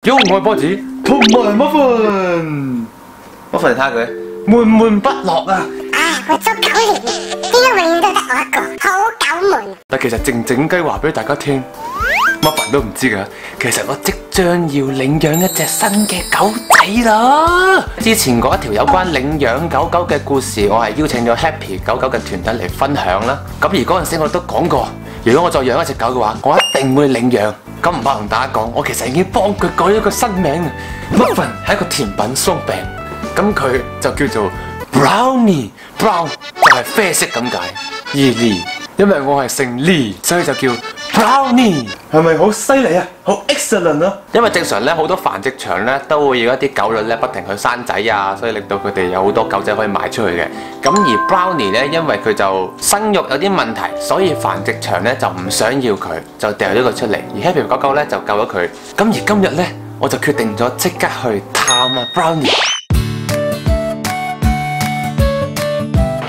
有我係波子，同埋muffin，muffin睇下佢悶悶不樂啊！唉，活咗9年，點解永遠都得我一個？好狗悶。但其實靜靜雞話俾大家聽，muffin都唔知㗎。其實我即將要領養一隻新嘅狗仔啦！之前嗰一條有關領養狗狗嘅故事，我係邀請咗 Happy 狗狗嘅團體嚟分享啦。咁而嗰陣時我都講過，如果我再養一隻狗嘅話，我一定會領養。咁唔怕同大家講，我其實已經幫佢改咗個新名。muffin 係一個甜品鬆餅，咁佢就叫做 Brownie。Brown 就係啡色咁解，而 Lee 因為我係姓 Lee，所以就叫 Brownie。係咪好犀利啊？好 excellent 啊！因為正常咧，好多繁殖場咧都會要一啲狗女咧不停去生仔啊，所以令到佢哋有好多狗仔可以賣出去嘅。咁而 Brownie 咧，因為佢就生育有啲問題，所以繁殖場咧就唔想要佢，就掉咗佢出嚟。而 Happy 狗狗咧就救咗佢。咁而今日咧，我就決定咗即刻去探啊 Brownie。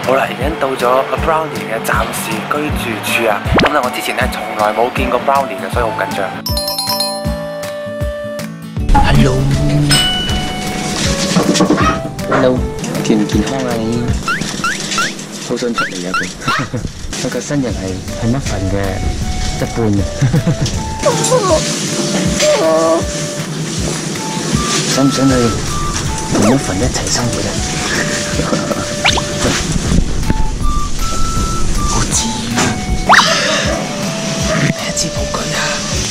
好啦，已經到咗阿 Brownie 嘅暫時居住處啊！咁咧，我之前咧從來冇見過 Brownie 嘅，所以好緊張。Hello， 健唔健康啊你？好想出嚟啊佢，佢個身形係muffin嘅一半啊！想唔想去同muffin一齊生活啊？第一次抱佢啊，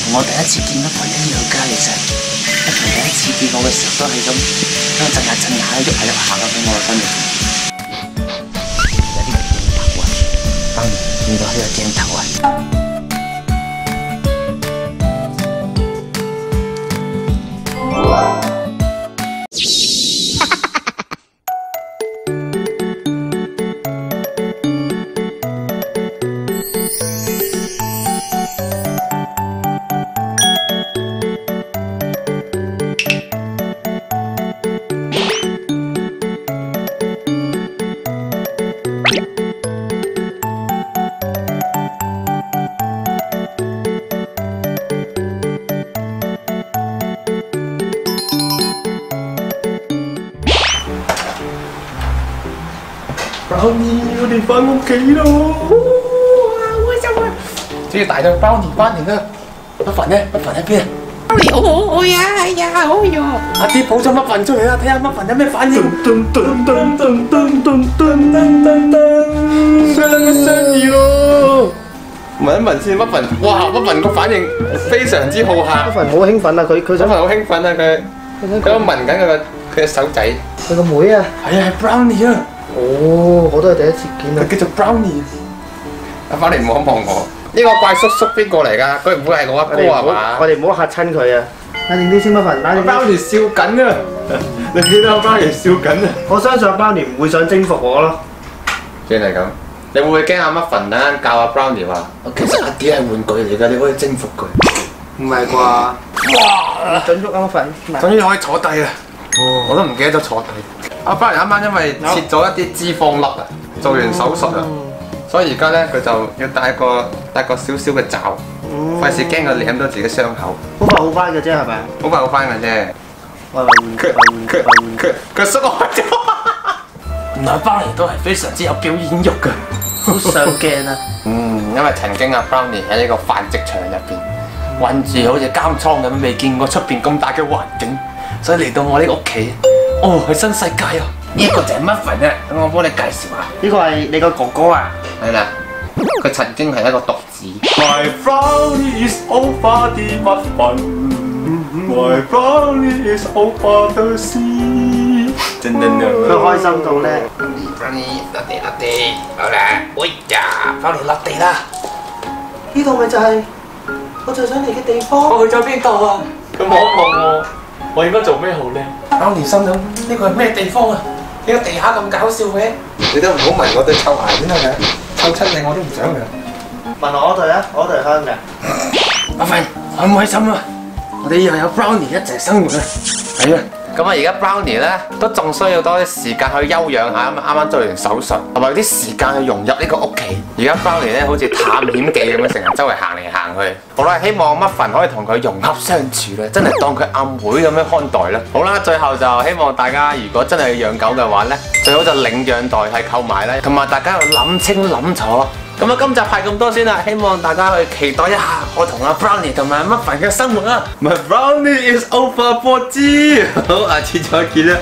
同我第一次見muffin一樣㗎，其實muffin第一次見我嘅時候都係咁，震下震下，喐下喐下咁喺我個身度。有呢個鏡頭啊，當然見到呢個鏡頭啊。Brownie，我哋返屋企咯！哇，開心啊！終於帶咗 Brownie 返嚟啦！muffin 咧？muffin喺邊啊 ？Brownie 好可愛啊！哎呀，好用！阿啲抱咗muffin出嚟啦，睇下muffin有咩反應。相遇咯！聞一聞先，muffin，哇！muffin個反應非常之好客。muffin 好興奮啊！佢想muffin好興奮啊！佢聞緊佢嘅手仔。佢個妹啊！係啊，係 Brownie 啊！哦，我都係第一次見啊！佢叫做 Brownie。阿Brownie唔好望我，呢個怪叔叔邊個嚟㗎？佢唔會係我阿哥係嘛？我哋唔好嚇親佢啊！冷靜啲先，muffin，冷靜啲。Brownie 笑緊啊！你見到 Brownie 笑緊啊？我相信Brownie唔會想征服我咯。既然係咁，你會唔會驚阿muffin啦？教阿 Brownie 話，其實阿啲係玩具嚟㗎，你可以征服佢。唔係啩？哇！準喐啊muffin！終於可以坐低啦！我都唔記得咗坐低。阿 Brownie 啱啱因為切咗一啲脂肪粒啊，做完手術啊，所以而家咧佢就要戴個少少嘅罩，費事驚佢舐到自己傷口。好快好翻嘅啫，係咪？好快好翻嘅啫。佢縮開咗。原來 Brownie 都係非常之有表演欲㗎，好上鏡啊！因為曾經阿 Brownie 喺呢個繁殖場入邊困住好似監倉咁，未見過出邊咁大嘅環境，所以嚟到我呢個屋企。哦，係新世界啊！呢一個就係muffin啊，等我幫你介紹下。呢個係你個哥哥啊？係啦，佢曾經係一個獨子。My brownie is over the muffin. My brownie is over the sea. 佢開心到咧。Brownie 落地落地，好啦，哎呀，Brownie落地啦！呢度咪就係我最想嚟嘅地方。我去咗邊度啊？佢望一望我。我應該做咩好咧？Brownie心諗呢個係咩地方啊？呢個地下咁搞笑嘅。你都唔好聞我對臭鞋先得㗎，臭親你我都唔想㗎。聞我對啊，我對香嘅。muffin，開唔開心啊？我哋又有 Brownie 一齊生活啊！係啊，咁啊，而家 Brownie 咧都仲需要多啲時間去休養下，啱啱做完手術，同埋有啲時間去融入呢個屋企。而家 Brownie 咧好似探險記咁樣，成日周圍行嚟行去。好啦，希望Muffin可以同佢融合相處啦，真係當佢阿妹咁樣看待啦。好啦，最後就希望大家如果真係要養狗嘅話咧，最好就領養代替購買啦，同埋大家要諗清諗楚。咁啊，今集係咁多先啦，希望大家去期待一下我同阿 Brownie 同埋Muffin嘅生活啊！My Brownie is over 4G，好，下次再見啦。